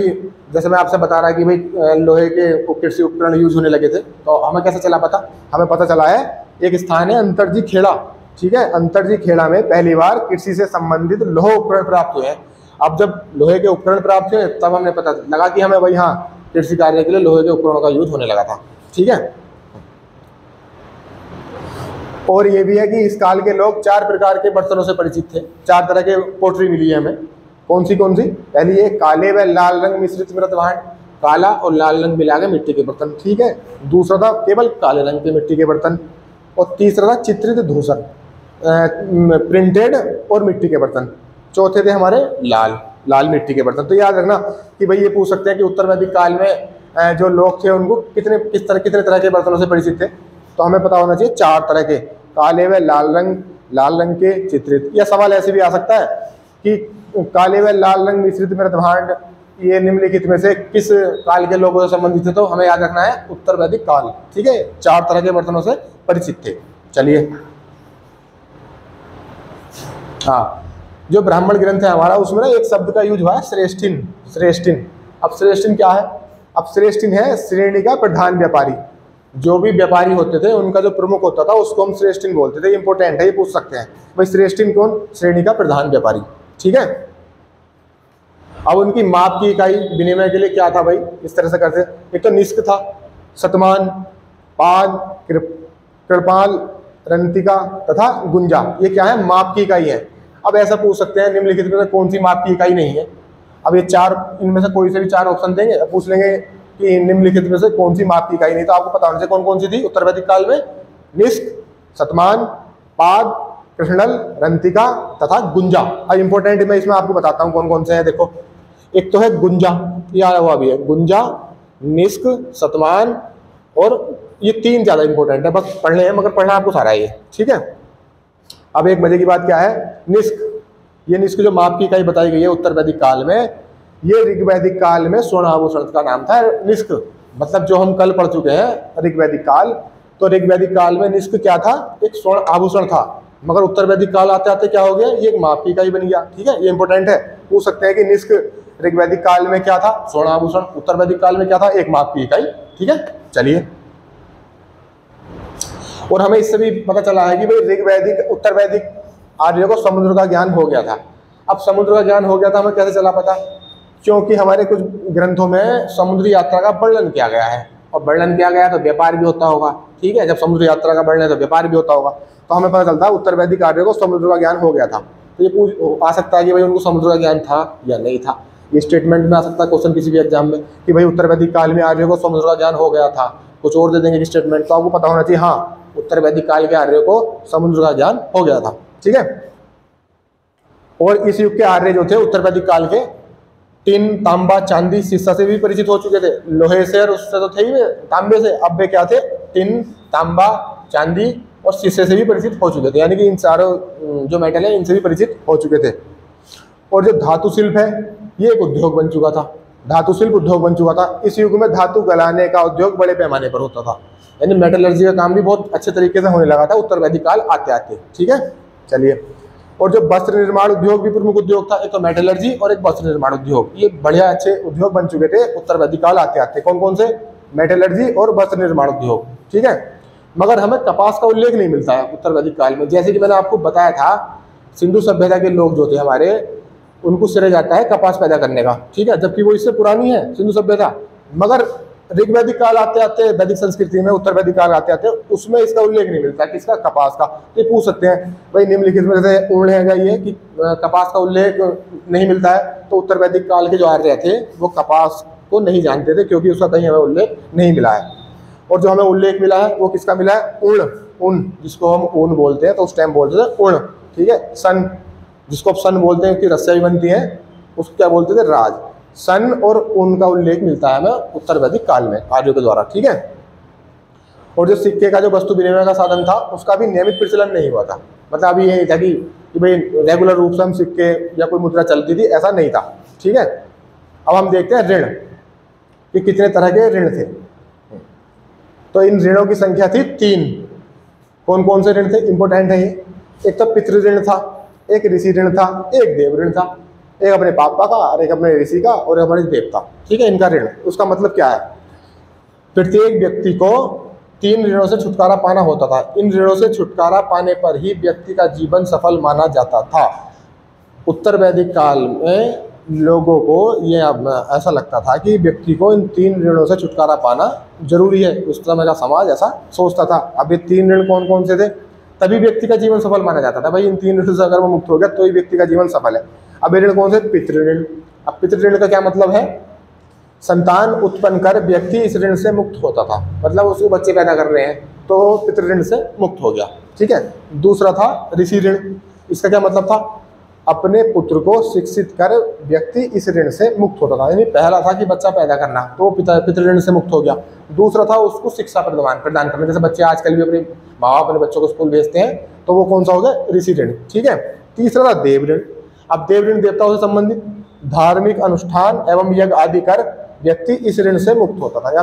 जैसे मैं आपसे बता रहा कि भाई लोहे के कृषि उपकरण यूज होने लगे थे, तो हमें कैसे चला पता? हमें पता चला है, एक स्थान है अंतरजी खेड़ा। ठीक है, अंतरजी खेड़ा में पहली बार कृषि से संबंधित लोह उपकरण प्राप्त हुए हैं। अब जब लोहे के उपकरण प्राप्त हुए तब हमने पता लगा कि हमें भाई हाँ कृषि कार्य के लिए लोहे के उपकरणों का यूज होने लगा था। ठीक है। और ये भी है कि इस काल के लोग 4 प्रकार के बर्तनों से परिचित थे। 4 तरह के पोटरी मिली है हमें। कौन सी? पहली है काले व लाल रंग मिश्रित मृत भांड, काला और लाल रंग मिला के मिट्टी के बर्तन। ठीक है। दूसरा था केवल काले रंग के मिट्टी के बर्तन। और तीसरा था चित्रित धूसर, प्रिंटेड और मिट्टी के बर्तन। चौथे थे हमारे लाल मिट्टी के बर्तन। तो याद रखना कि भाई ये पूछ सकते हैं कि उत्तर वैदिक काल में जो लोग थे उनको कितने तरह के बर्तनों से परिचित थे, तो हमें पता होना चाहिए 4 तरह के, काले व लाल रंग के चित्रित। यह सवाल ऐसे भी आ सकता है कि काले व लाल रंग मिश्रित मृत भांड ये निम्नलिखित में से किस काल के लोगों से संबंधित थे, तो हमें याद रखना है उत्तर वैदिक काल। ठीक है, 4 तरह के बर्तनों से परिचित थे। चलिए, हाँ, जो ब्राह्मण ग्रंथ है हमारा उसमें ना एक शब्द का यूज हुआ है श्रेष्ठिन। अब श्रेष्ठिन क्या है? अब श्रेष्ठिन है श्रेणी का प्रधान व्यापारी। जो भी व्यापारी होते थे उनका जो प्रमुख होता था उसको हम श्रेष्ठिन बोलते थे। इंपॉर्टेंट है, ये पूछ सकते हैं भाई श्रेष्ठिन कौन? श्रेणी का प्रधान व्यापारी। ठीक है। अब उनकी माप की इकाई विनिमय के लिए क्या था भाई? इस तरह से करते, एक तो निष्क था, शतमान, पाद, कृपाल, रंतिका तथा गुंजा, ये क्या है? माप की इकाई है। अब ऐसा पूछ सकते हैं निम्नलिखित में से कौन सी माप की इकाई नहीं है? अब ये 4, इनमें से कोई से भी 4 ऑप्शन देंगे, पूछ लेंगे कि निम्नलिखित में से कौन सी माप की इकाई नहीं, तो आपको पता होना चाहिए कौन कौन सी थी उत्तर वैदिक काल में। निष्क, शतमान, पाद, कृष्णल, रंतिका तथा गुंजा। अब इंपॉर्टेंट मैं इसमें आपको बताता हूँ कौन कौन से हैं। देखो, एक तो है गुंजा, ये आया हुआ भी है, गुंजा, निष्क, शतमान, और ये 3 ज्यादा इंपॉर्टेंट है, बस पढ़ने हैं, मगर पढ़ना आपको सारा है ये। ठीक है। अब एक मजे की बात क्या है, निष्क। ये निष्क जो माप की इकाई बताई गई है उत्तर वैदिक काल में, ये ऋग्वैदिक काल में स्वर्ण आभूषण का नाम था निष्क। मतलब जो हम कल पढ़ चुके हैं ऋग्वैदिक काल, तो ऋग्वैदिक काल में निष्क क्या था? एक स्वर्ण आभूषण था। मगर उत्तर वैदिक काल आते आते क्या हो गया? ये एक माप की इकाई बन गया। ठीक है, ये इंपॉर्टेंट है, पूछ सकते हैं कि निष्क ऋग्वैदिक काल में क्या था? स्वर्ण आभूषण। उत्तर वैदिक काल में क्या था? एक माप की इकाई। ठीक है। चलिए, और हमें इससे भी पता चला है कि भाई ऋग्वैदिक उत्तर वैदिक आर्यों को समुद्र का ज्ञान हो गया था। अब समुद्र का ज्ञान हो गया था, हमें कैसे चला पता? क्योंकि हमारे कुछ ग्रंथों में समुद्री यात्रा का वर्णन किया गया है, और वर्णन किया गया तो व्यापार भी होता होगा। ठीक है, जब समुद्र यात्रा का वर्णन है तो व्यापार भी होता होगा, तो हमें पता चलता है उत्तर वैदिक आर्यों को समुद्र का ज्ञान हो गया था। तो ये पूछ आ सकता है कि भाई उनको समुद्र का ज्ञान था या नहीं था। ये स्टेटमेंट में आ सकता है क्वेश्चन किसी भी एग्जाम में कि भाई उत्तर वैदिक काल में आर्यों को समुद्र का ज्ञान हो गया था। कुछ और दे देंगे कि स्टेटमेंट, तो आपको पता होना चाहिए हाँ उत्तर वैदिक काल के आर्यों को समुद्र का ज्ञान हो गया था। ठीक है। और इस युग के आर्य जो थे उत्तर वैदिक काल के, टिन, तांबा, चांदी, शीशा से भी परिचित हो चुके थे। लोहे से और उससे तो थे ही वे, तांबे से। अब वे क्या थे, टिन, तांबा, चांदी और शीशे से भी परिचित हो चुके थे, यानी कि इन चारों जो मेटल है इनसे भी परिचित हो चुके थे। और जो धातु शिल्प है ये एक उद्योग बन चुका था, धातु शिल्प उद्योग बन चुका था। इस युग में धातु गलाने का उद्योग बड़े पैमाने पर होता था, यानी मेटलर्जी का काम भी बहुत अच्छे तरीके से होने लगा था उत्तर वैदिक काल आते आते। ठीक है, चलिए। और जो वस्त्र निर्माण उद्योग भी प्रमुख उद्योग था, एक तो मेटलर्जी और एक वस्त्र निर्माण उद्योग, ये बढ़िया अच्छे उद्योग बन चुके थे उत्तर वैदिक काल आते आते। कौन कौन से? मेटलर्जी और वस्त्र निर्माण उद्योग। ठीक है, मगर हमें कपास का उल्लेख नहीं मिलता है उत्तर वैदिक काल में। जैसे कि मैंने आपको बताया था, सिंधु सभ्यता के लोग जो थे हमारे, उनको श्रेय जाता है कपास पैदा करने का। ठीक है, जबकि वो इससे पुरानी है सिंधु सभ्यता, मगर ऋग वैदिक काल आते आते, वैदिक संस्कृति में उत्तर वैदिक काल आते आते उसमें इसका उल्लेख नहीं मिलता। किसका? कपास का। तो पूछ सकते हैं भाई निम्नलिखित में से उल्लेख है ये कि कपास का उल्लेख नहीं मिलता है, तो उत्तर वैदिक काल के जो आर्य थे वो कपास को नहीं जानते थे, क्योंकि उसका कहीं हमें उल्लेख नहीं मिला है। और जो हमें उल्लेख मिला है वो किसका मिला है? ऊन, जिसको हम ऊन बोलते हैं, तो उस टाइम बोलते थे ऊन। ठीक है, सन, जिसको अब सन बोलते हैं, उसकी रस्सियाँ भी बनती हैं, उसको क्या बोलते थे? राज। सन और ऊन का उल्लेख मिलता है हमें उत्तर वैदिक काल में आर्यों के द्वारा। ठीक है, और जो सिक्के का जो वस्तु विनिमय का साधन था उसका भी नियमित प्रचलन नहीं हुआ था। मतलब अभी ये था कि भाई रेगुलर रूप से हम सिक्के या कोई मुद्रा चलती थी, ऐसा नहीं था। ठीक है, अब हम देखते हैं ऋण कि कितने तरह के ऋण थे। तो इन ऋणों की संख्या थी 3। कौन कौन से ऋण थे? इंपोर्टेंट है ये। एक तो पितृ ऋण था, एक ऋषि ऋण था, एक देव ऋण था। एक अपने पापा का और एक अपने ऋषि का और हमारे देवता। ठीक है, इनका ऋण। उसका मतलब क्या है? प्रत्येक व्यक्ति को 3 ऋणों से छुटकारा पाना होता था। इन ऋणों से छुटकारा पाने पर ही व्यक्ति का जीवन सफल माना जाता था। उत्तर वैदिक काल में लोगों को ये ऐसा लगता था कि व्यक्ति को इन 3 ऋणों से छुटकारा पाना जरूरी है। उस समय का समाज ऐसा सोचता था। अब ये 3 ऋण कौन कौन से थे? तभी व्यक्ति का जीवन सफल माना जाता था। भाई इन 3 ऋण से अगर वो मुक्त हो गया तो ही व्यक्ति का जीवन सफल है। अब ये ऋण कौन से? पितृ ऋण। अब पितृ ऋण का क्या मतलब है? संतान उत्पन्न कर व्यक्ति इस ऋण से मुक्त होता था, मतलब उसको बच्चे पैदा कर रहे हैं तो पितृ ऋण से मुक्त हो गया। ठीक है, दूसरा था ऋषि ऋण। इसका क्या मतलब था? अपने पुत्र को शिक्षित कर व्यक्ति इस ऋण से मुक्त होता था। यानी पहला था कि बच्चा पैदा करना, तो पितृ ऋण से मुक्त हो गया। दूसरा था उसको शिक्षा प्रदान करना, जैसे बच्चे आजकल भी अपने माँ बाप अपने बच्चों को स्कूल भेजते हैं, तो वो कौन सा हो गया? ऋषि ऋण। ठीक है, तीसरा था देव ऋण। अब देव ऋण देवताओं से संबंधित धार्मिक अनुष्ठान एवं यज्ञ आदि कर व्यक्ति इस ऋण से मुक्त होता था।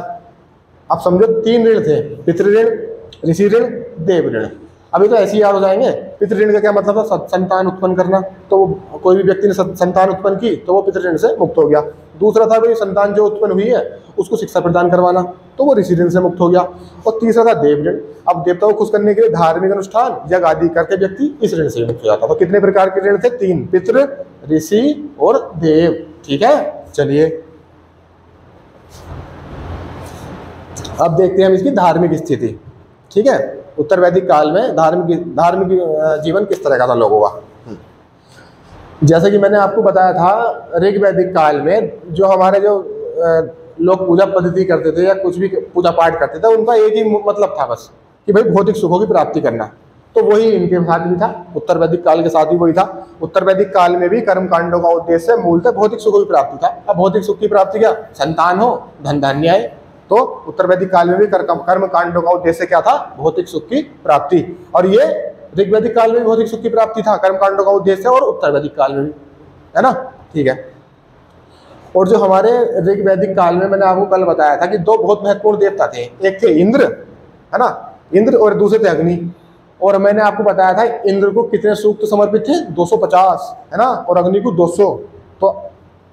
आप समझो 3 ऋण थे, पितृ ऋण, ऋषि ऋण, देव ऋण। अभी तो ऐसे ही याद हो जाएंगे। पितृ ऋण का क्या मतलब था? संतान उत्पन्न करना। तो कोई भी व्यक्ति ने संतान उत्पन्न की तो वो पितृ ऋण से मुक्त हो गया। दूसरा था भाई संतान जो उत्पन्न हुई है उसको शिक्षा प्रदान करवाना, तो वो ऋषि ऋण से मुक्त हो गया। और तीसरा था देव ऋण। अब देवताओं को खुश करने के लिए धार्मिक अनुष्ठान यज्ञ आदि करके व्यक्ति इस ऋण से मुक्त हो जाता। तो कितने प्रकार के ऋण थे? 3, पितृ, ऋषि और देव। ठीक है, चलिए अब देखते हैं हम इसकी धार्मिक स्थिति। ठीक है, उत्तर वैदिक काल में धार्मिक जीवन किस तरह का था लोगों का। जैसे कि मैंने आपको बताया था, ऋग वैदिक काल में जो हमारे जो लोग पूजा पद्धति करते थे या कुछ भी पूजा पाठ करते थे, उनका एक ही मतलब था बस कि भाई भौतिक सुखों की प्राप्ति करना। तो वही इनके साथ भी था, उत्तर वैदिक काल के साथ भी वही था। उत्तर वैदिक काल में भी कर्म कांडों का उद्देश्य मूलतः भौतिक सुखों की प्राप्ति था। अब भौतिक सुख की प्राप्ति क्या? संतान हो, धन धान्य आए। तो उत्तर वैदिक काल में भी कर्म कांडों का उद्देश्य क्या था? भौतिक सुख की प्राप्ति। और ये ऋग वैदिक काल में भी भौतिक सुख की प्राप्ति था, कर्म कांडों का उद्देश्य, और उत्तर वैदिक काल में भी, है ना। ठीक है, और जो हमारे ऋग वैदिक काल में मैंने आपको कल बताया था कि 2 बहुत महत्वपूर्ण देवता थे। एक थे इंद्र, है ना, इंद्र, और दूसरे थे अग्नि। और मैंने आपको बताया था इंद्र को कितने सूक्त समर्पित थे? 250, है ना, और अग्नि को 200। तो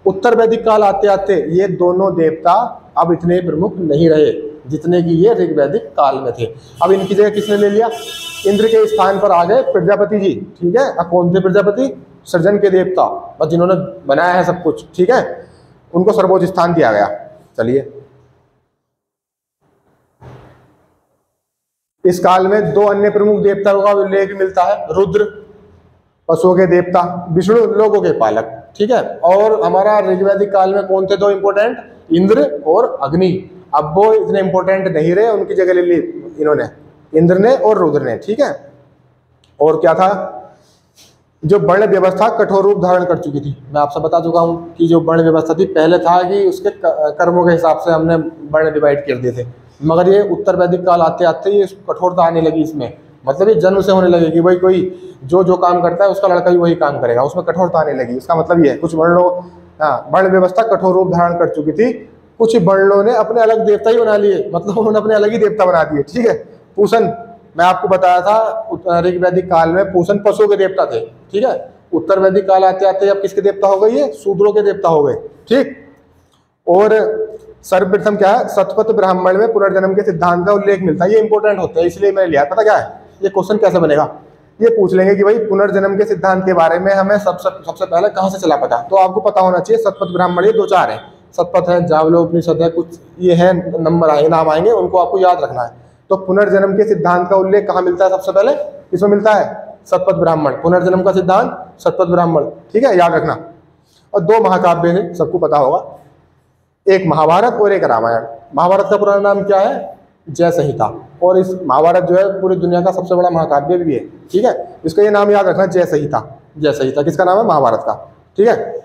उत्तर वैदिक काल आते आते ये दोनों देवता अब इतने प्रमुख नहीं रहे जितने कि ये ऋग वैदिक काल में थे। अब इनकी जगह किसने ले लिया? इंद्र के स्थान पर आ गए प्रजापति जी। ठीक है, अब कौन थे प्रजापति? सृजन के देवता, बस जिन्होंने बनाया है सब कुछ। ठीक है, उनको सर्वोच्च स्थान दिया गया। चलिए, इस काल में 2 अन्य प्रमुख देवताओं का उल्लेख मिलता है। रुद्र पशुओं के देवता, विष्णु लोगों के पालक। ठीक है, और हमारा ऋग वैदिक काल में कौन थे 2 इंपोर्टेंट? इंद्र और अग्नि। अब वो इतने इंपोर्टेंट नहीं रहे, उनकी जगह ले ली इन्होंने, इंद्र ने और रुद्र ने। ठीक है, और क्या था? जो वर्ण व्यवस्था कठोर रूप धारण कर चुकी थी। मैं आपसे बता चुका हूँ कि जो वर्ण व्यवस्था थी पहले था कि उसके कर्मों के हिसाब से हमने वर्ण डिवाइड कर दिए थे, मगर ये उत्तर वैदिक काल आते आते ये कठोरता आने लगी इसमें। मतलब ये जन्म से होने लगे कि भाई कोई जो काम करता है उसका लड़का भी वही काम करेगा, उसमें कठोरता आने लगी। इसका मतलब ये है कुछ वर्णों वर्ण व्यवस्था कठोर रूप धारण कर चुकी थी, कुछ वर्णों ने अपने अलग देवता ही बना लिए, मतलब उन्होंने अपने अलग ही देवता बना दिए। ठीक है, पूषण मैं आपको बताया था ऋग वैदिक काल में पूषण पशुओं के देवता थे। ठीक है, उत्तर वैदिक काल आते आते अब किसके देवता हो गए, ये शूद्रों के देवता हो गए। ठीक, और सर्वप्रथम क्या है, शतपथ ब्राह्मण में पुनर्जन्म के सिद्धांत का उल्लेख मिलता है। ये इंपॉर्टेंट होता है इसलिए मैंने लिया। पता क्या है, ये क्वेश्चन कैसे बनेगा, ये पूछ लेंगे कि भाई पुनर्जन्म के सिद्धांत के बारे में हमें सबसे पहले कहाँ से चला पता, तो आपको पता होना चाहिए शतपथ ब्राह्मण ये 2-4 है, शतपथ है, जावलोपनिषद है, कुछ ये है नंबर आए नाम आएंगे, उनको आपको याद रखना है। तो पुनर्जन्म के सिद्धांत का उल्लेख कहाँ मिलता है, सबसे पहले इसमें मिलता है शतपथ ब्राह्मण, पुनर्जन्म का सिद्धांत शतपथ ब्राह्मण। ठीक है, याद रखना। और 2 महाकाव्य है, सबको पता होगा, एक महाभारत और एक रामायण। महाभारत का पुराना नाम क्या है, जय संहिता, और इस महाभारत जो है पूरी दुनिया का सबसे बड़ा महाकाव्य भी है। ठीक है, इसका ये नाम याद रखना, जय संहिता। जय संहिता किसका नाम है, महाभारत का। ठीक है,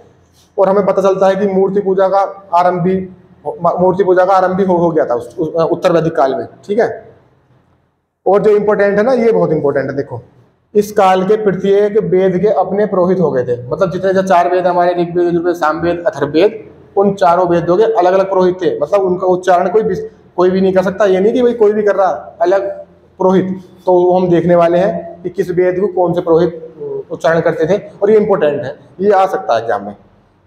और हमें पता चलता है कि मूर्ति पूजा का आरंभ भी हो गया था उत्तर वैदिक काल में। ठीक है, और जो इंपॉर्टेंट है ना, ये बहुत इंपॉर्टेंट है। देखो, इस काल के प्रत्येक वेद के अपने पुरोहित हो गए थे, मतलब जितने जो 4 वेद हमारे ऋग्वेद, यजुर्वेद, सामवेद, अथर्ववेद, उन चारों वेदों के अलग अलग पुरोहित थे। मतलब उनका उच्चारण कोई भी नहीं कर सकता, ये नहीं कि भाई कोई भी कर रहा, अलग पुरोहित। तो वो हम देखने वाले हैं कि किस वेद को कौन से पुरोहित उच्चारण करते थे, और ये इंपॉर्टेंट है, ये आ सकता है एग्जाम में।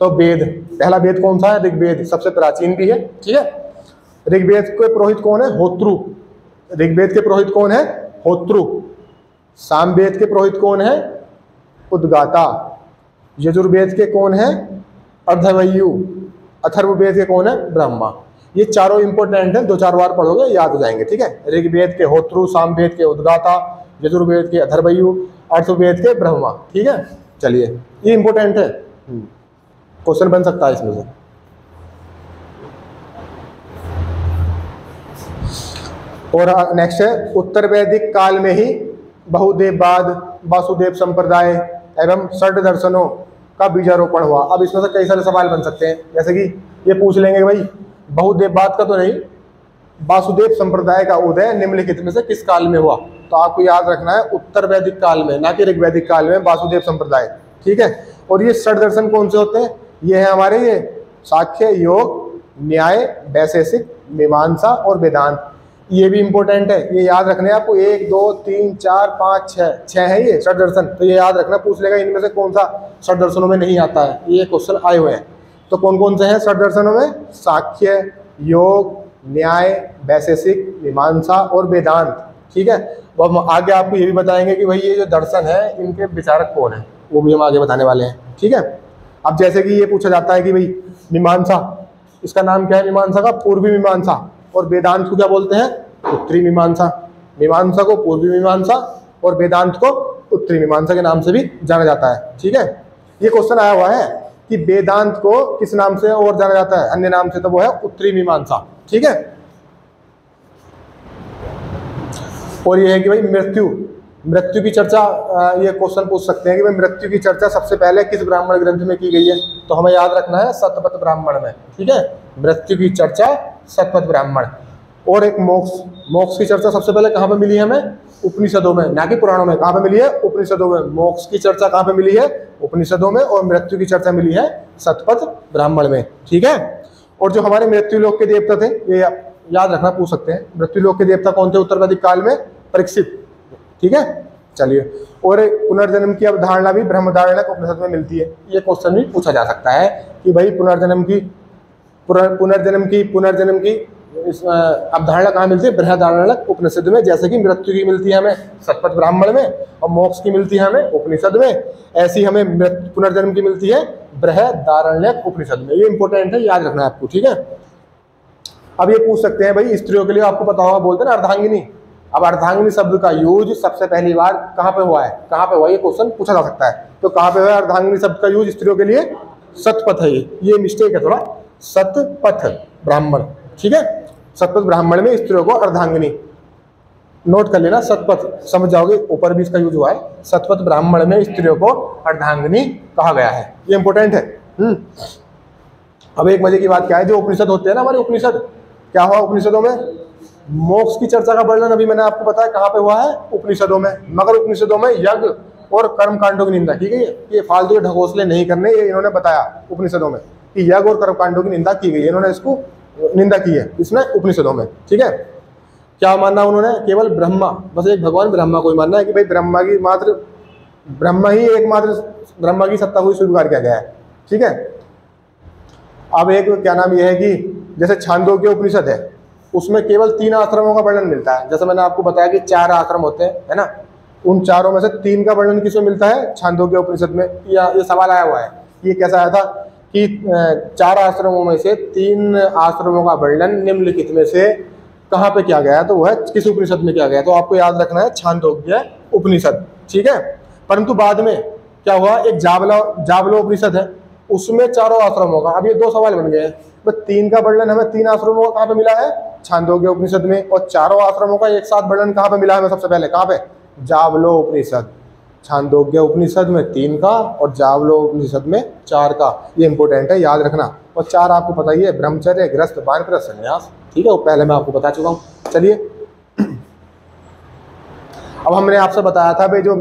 तो वेद, पहला वेद कौन सा है, ऋग्वेद, सबसे प्राचीन भी है। ठीक है, ऋग्वेद के पुरोहित कौन है, होत्रु। ऋग्वेद के पुरोहित कौन है, होत्रु। सामवेद के पुरोहित कौन है, उद्गाता। यजुर्वेद के कौन है, अर्धवयु। अथर्ववेद के कौन है, ब्रह्मा। ये चारों इंपॉर्टेंट हैं, 2-4 बार पढ़ोगे याद हो जाएंगे। ठीक है, ऋग्वेद के होत्रु, सामवेद के उद्गाता, यजुर्वेद के अथर्वयु, अर्थवेद के ब्रह्मा। ठीक है, चलिए ये इंपॉर्टेंट है, क्वेश्चन बन सकता है इसमें से। और नेक्स्ट है, उत्तर वैदिक काल में ही बहुदेववाद, वासुदेव संप्रदाय एवं षड दर्शनों का बीजारोपण हुआ। अब इसमें से कई सारे सवाल बन सकते हैं, जैसे कि ये पूछ लेंगे भाई बहुदेववाद का तो नहीं, वासुदेव संप्रदाय का उदय निम्नलिखित में से किस काल में हुआ। तो आपको याद रखना है उत्तर वैदिक काल में, ना कि ऋग्वैदिक काल में वासुदेव संप्रदाय। ठीक है, और ये षड दर्शन कौन से होते हैं, ये है हमारे ये साख्य, योग, न्याय, वैशेषिक, मीमांसा और वेदांत। ये भी इंपॉर्टेंट है, ये याद रखने आपको। 1 2 3 4 5 6 है ये षड दर्शन, तो ये याद रखना, पूछ लेगा इनमें से कौन सा षड दर्शनों में नहीं आता है। ये क्वेश्चन आए हुए हैं। तो कौन कौन से हैं षड दर्शनों में, साख्य, योग, न्याय, वैशेषिक, मीमांसा और वेदांत। ठीक है, वो हम आगे आपको ये भी बताएंगे कि भाई ये जो दर्शन है इनके विचारक कौन है, वो भी हम आगे बताने वाले हैं। ठीक है, अब जैसे कि ये पूछा जाता है कि भाई मीमांसा, इसका नाम क्या है, मीमांसा का पूर्वी मीमांसा, और वेदांत को क्या बोलते हैं, उत्तरी मीमांसा। मीमांसा को पूर्वी मीमांसा और वेदांत को उत्तरी मीमांसा के नाम से भी जाना जाता है। ठीक है, ये क्वेश्चन आया हुआ है कि वेदांत को किस नाम से और जाना जाता है, अन्य नाम से, तो वो है उत्तरी मीमांसा। ठीक है, और ये है कि भाई मृत्यु की चर्चा, ये क्वेश्चन पूछ सकते हैं कि भाई मृत्यु की चर्चा सबसे पहले किस ब्राह्मण ग्रंथ में की गई है, तो हमें याद रखना है शतपथ ब्राह्मण में। ठीक है, मृत्यु की चर्चा शतपथ ब्राह्मण। और एक मोक्ष की चर्चा सबसे पहले कहाँ पे मिली है हमें, उपनिषदों में, ना कि पुराणों में। कहाँ पे मिली है, उपनिषदों में। मोक्ष की चर्चा कहाँ पे मिली है, उपनिषदों में, और मृत्यु की चर्चा मिली है शतपथ ब्राह्मण में। ठीक है, और जो हमारे मृत्यु लोक के देवता थे, ये याद रखना, पूछ सकते हैं, मृत्यु लोक के देवता कौन थे उत्तर वैदिक काल में, परीक्षित। ठीक है, चलिए, और पुनर्जन्म की अवधारणा भी ब्रह्मधारणक उपनिषद में मिलती है। ये क्वेश्चन भी पूछा जा सकता है कि भाई पुनर्जन्म की अवधारणा कहाँ मिलती है, बृहदारण्यक उपनिषद में। जैसे कि मृत्यु की मिलती है हमें शतपथ ब्राह्मण में, और मोक्ष की मिलती है हमें उपनिषद में, ऐसी हमें पुनर्जन्म की मिलती है बृहदारण्यक उपनिषद में। ये इंपॉर्टेंट है, याद रखना है आपको। ठीक है, अब ये पूछ सकते हैं भाई स्त्रियों के लिए, आपको पता होगा, बोलते हैं ना अर्धांगिनी। अब अर्धांगिनी शब्द का यूज सबसे पहली बार कहाँ पे हुआ है, कहाँ पे हुआ, ये क्वेश्चन पूछा जा सकता है। तो कहाँ पे हुआ अर्धांगिनी शब्द का यूज स्त्रियों के लिए, शतपथ है ये मिस्टेक है थोड़ा, शतपथ ब्राह्मण। ठीक है, शतपथ ब्राह्मण में स्त्रियों को अर्धांगिनी। नोट कर लेना, शतपथ समझ जाओगे, ऊपर भी इसका यूज हुआ है। शतपथ ब्राह्मण में स्त्रियों को अर्धांगिनी कहा गया है, ये इंपॉर्टेंट है। अब एक मजे की बात क्या है, जो उपनिषद होते हैं ना हमारे उपनिषद, क्या हुआ उपनिषदों में, मोक्ष की चर्चा का वर्णन अभी मैंने आपको बताया कहाँ पे हुआ है, उपनिषदों में। मगर उपनिषदों में यज्ञ और कर्म कांडों की निंदा की गई है। ये फालतू के ढकोसले नहीं करने, ये इन्होंने बताया उपनिषदों में कि यज्ञ और कर्म कांडों की निंदा की गई है, इन्होंने इसको निंदा की है इसमें उपनिषदों में। ठीक है, क्या मानना उन्होंने, केवल ब्रह्मा, बस एक भगवान ब्रह्मा को ही मानना है कि भाई ब्रह्मा की मात्र, ब्रह्मा ही एकमात्र, ब्रह्मा की सत्ता को ही स्वीकार किया गया है। ठीक है, अब एक क्या नाम यह है कि जैसे छांदोग्य उपनिषद है, उसमें केवल 3 आश्रमों का वर्णन मिलता है। जैसे मैंने आपको बताया कि 4 आश्रम होते हैं, है ना, उन चारों में से 3 का वर्णन किसमें मिलता है, छांदोग्य उपनिषद में। ये सवाल आया हुआ है, ये कैसा आया था कि 4 आश्रमों में से 3 आश्रमों का वर्णन निम्नलिखित में से कहाँ पे किया गया है, तो वह किस उपनिषद में किया गया है, तो आपको याद रखना है छांदोग्य उपनिषद। ठीक है, परंतु बाद में क्या हुआ, एक जाबलो उपनिषद है, उसमें 4 आश्रमों का, अब ये 2 सवाल बन गए हैं। बस 3 का वर्णन हमें 3 आश्रमों का कहाँ पे मिला है, छांदोग्य उपनिषद में, और 4 आश्रमों का एक साथ वर्णन कहाँ पे मिला है हमें, सबसे पहले कहाँ पे, जाबलो उपनिषद। छांदोग्य उपनिषद में 3 का और जाबलो उपनिषद में 4 का, ये इंपॉर्टेंट है, याद रखना। और 4 आपको पता ही है, ब्रह्मचर्य, गृहस्थ, वानप्रस्थ, संन्यास। ठीक है, वो पहले मैं आपको बता चुका हूँ। चलिए, अब हमने आपसे बताया था भाई जो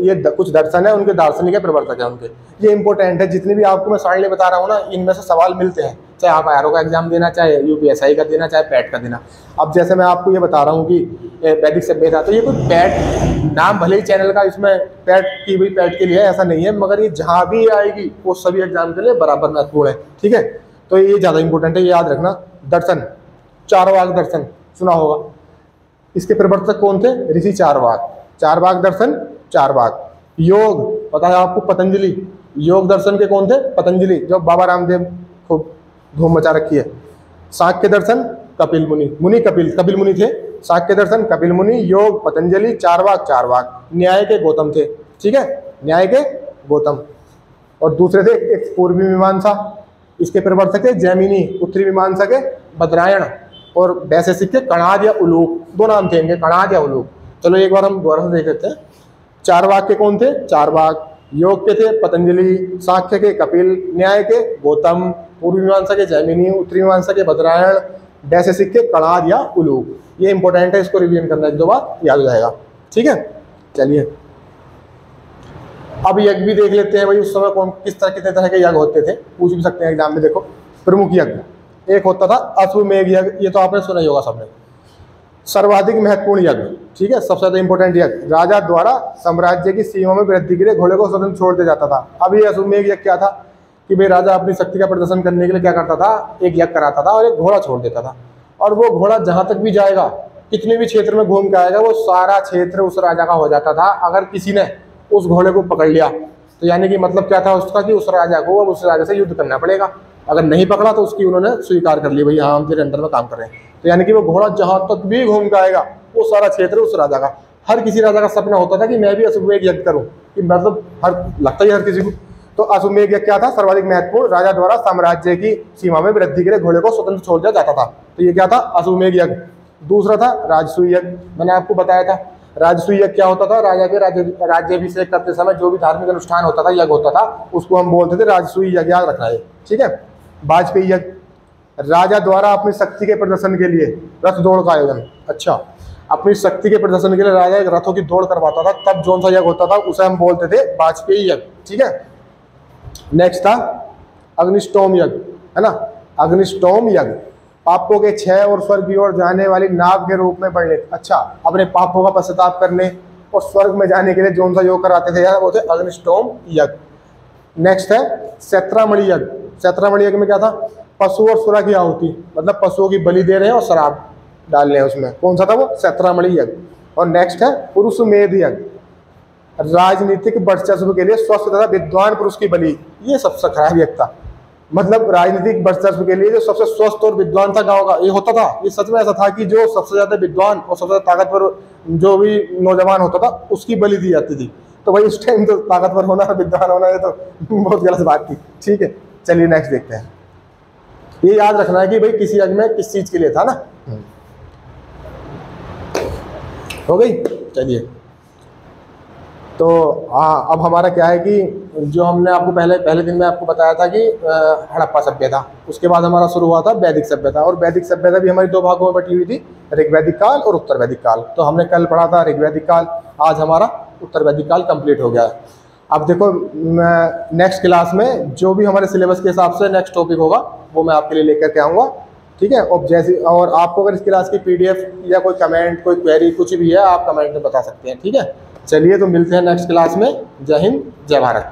ये कुछ दर्शन है, उनके दार्शनिक है, प्रवर्तक है उनके, ये इंपॉर्टेंट है। जितनी भी आपको मैं सारणी बता रहा हूँ ना, इनमें से सवाल मिलते हैं, चाहे आप आरओ का एग्जाम देना, चाहे यूपीएसआई का देना, चाहे पैट का देना। अब जैसे मैं आपको ये बता रहा हूँ कि वैदिक सभ्यता, तो ये कोई पैट नाम भले ही चैनल का इसमें पैट की भी पैट के लिए है, ऐसा नहीं है, मगर ये जहाँ भी आएगी वो सभी एग्जाम के लिए बराबर महत्वपूर्ण है। ठीक है, तो ये ज़्यादा इंपॉर्टेंट है, ये याद रखना। दर्शन, चारवाक दर्शन सुना होगा, इसके प्रवर्तक कौन थे, ऋषि चारवाक। चारवाक दर्शन, चारवाक। योग पता है आपको, पतंजलि, योग दर्शन के कौन थे, पतंजलि, जो बाबा रामदेव खूब धूम मचा रखी है। सांख्य दर्शन, कपिल मुनि, मुनि कपिल मुनि थे। सांख्य दर्शन, कपिल मुनि, योग पतंजलि, चारवाक चारवाक। न्याय के गौतम थे। ठीक है, न्याय के गौतम। और दूसरे थे एक पूर्वी मीमांसा, इसके प्रवर्तक थे जैमिनी। उत्तरी मीमांसा के बद्रायण। और वैशेषिक के कणाद या उलूक, 2 नाम थे इनके, कणाद या उलूक। चलो एक बार हम दोबारा से देख लेते हैं। चारवाक के कौन थे, चारवाक। योग के थे पतंजलि, सांख्य के कपिल, न्याय के गौतम, पूर्व मीमांसा के जैमिनी, उत्तरी मीमांसा के बद्रायण, वैशेषिक के कणाद या उलूक। ये इंपॉर्टेंट है, इसको रिवीजन करना, 1-2 बार याद हो जाएगा। ठीक है, चलिए अब यज्ञ भी देख लेते हैं भाई। उस समय कौन कितने तरह के यज्ञ होते थे, पूछ भी सकते हैं एग्जाम में। देखो, प्रमुख यज्ञ एक होता था अश्वमेध यज्ञ, ये तो आपने सुना ही होगा सबने। सर्वाधिक महत्वपूर्ण यज्ञ, ठीक है, सबसे ज्यादा इंपॉर्टेंट यज्ञ, राजा द्वारा साम्राज्य की सीमा में वृद्धि के लिए घोड़े को स्वतंत्र छोड़ दिया जाता था। अब ये अश्वमेध यज्ञ क्या था कि भाई राजा अपनी शक्ति का प्रदर्शन करने के लिए क्या करता था, एक यज्ञ कराता था और एक घोड़ा छोड़ देता था। और वो घोड़ा जहां तक भी जाएगा, कितने भी क्षेत्र में घूम के आएगा, वो सारा क्षेत्र उस राजा का हो जाता था। अगर किसी ने उस घोड़े को पकड़ लिया तो यानी कि मतलब क्या था उसका, कि उस राजा को अब उस राजा से युद्ध करना पड़ेगा। अगर नहीं पकड़ा तो उसकी उन्होंने स्वीकार कर ली, भाई हाँ हम तेरे अंडर में काम कर रहे हैं। तो यानी कि वो घोड़ा जहां तक भी घूम के आएगा, वो सारा क्षेत्र उस राजा का। हर किसी राजा का सपना होता था कि मैं भी अश्वमेध यज्ञ करूं, कि मतलब लगता ही हर किसी को। तो अश्वमेध यज्ञ क्या था, सर्वाधिक महत्वपूर्ण, राजा द्वारा साम्राज्य की सीमा में वृद्धि के लिए घोड़े को स्वतंत्र छोड़ दिया जाता था। तो ये क्या था, अश्वमेध यज्ञ। दूसरा था राजसूय यज्ञ, मैंने आपको बताया था। राजसूय यज्ञ क्या होता था, राजा के राज्याभिषेक करते समय जो भी धार्मिक अनुष्ठान होता था, यज्ञ होता था, उसको हम बोलते थे राजसूय यज्ञ, याद रखना है। ठीक है, वाजपेयी यज्ञ, राजा द्वारा अपनी शक्ति के प्रदर्शन के लिए रथ दौड़ का आयोजन। अच्छा, अपनी शक्ति के प्रदर्शन के लिए राजा एक रथों की दौड़ करवाता था, तब जो सा यज्ञ होता था उसे हम बोलते थे वाजपेयी यज्ञ। ठीक है, नेक्स्ट था अग्निष्टोम यज्ञ, है ना। अग्निष्टोम यज्ञ, पापों के क्षय और स्वर्ग की ओर जाने वाली नाव के रूप में वर्णित। अच्छा, अपने पापों का पश्चाताप करने और स्वर्ग में जाने के लिए जो सा योग कराते थे यार, वो थे अग्निष्टोम यज्ञ। नेक्स्ट है शैत्रामणि यज्ञ। शैत्रामणि यज्ञ में क्या था, पशु और सुरा की आहुति, मतलब पशुओं की बलि दे रहे हैं और शराब डाल रहे हैं उसमें। कौन सा था वो, शैत्रामणि यज्ञ। और नेक्स्ट है पुरुषमेध यज्ञ, राजनीतिक वर्चस्व के लिए स्वस्थ तथा विद्वान पुरुष की बलि। ये सबसे खराब यज्ञ था, मतलब राजनीतिक वर्चस्व के लिए जो सबसे स्वस्थ और विद्वान था गांव का, ये होता था। ये सच में ऐसा था कि जो सबसे ज्यादा विद्वान और सबसे ज्यादा ताकतवर जो भी नौजवान होता था, उसकी बलि दी जाती थी। तो भाई उस टाइम तो ताकतवर होना, विद्वान होना, ये तो बहुत गलत बात थी। ठीक है, चलिए नेक्स्ट देखते हैं। ये याद रखना है कि भाई किसी यज्ञ में किस चीज के लिए था ना। हो गई। चलिए, तो अब हमारा क्या है कि जो हमने आपको पहले दिन में आपको बताया था कि हड़प्पा सभ्यता, उसके बाद हमारा शुरू हुआ था वैदिक सभ्यता। और वैदिक सभ्यता भी हमारी दो भागों में बटी हुई थी, ऋग्वैदिक काल और उत्तर वैदिक काल। तो हमने कल पढ़ा था ऋग्वैदिक काल, आज हमारा उत्तर वैदिक काल कंप्लीट हो गया है। अब देखो, नेक्स्ट क्लास में जो भी हमारे सिलेबस के हिसाब से नेक्स्ट टॉपिक होगा वो मैं आपके लिए लेकर के आऊँगा, ठीक है। और आपको अगर इस क्लास की PDF या कोई कमेंट, कोई क्वेरी कुछ भी है, आप कमेंट में बता सकते हैं, ठीक है। चलिए, तो मिलते हैं नेक्स्ट क्लास में। जय हिंद, जय भारत।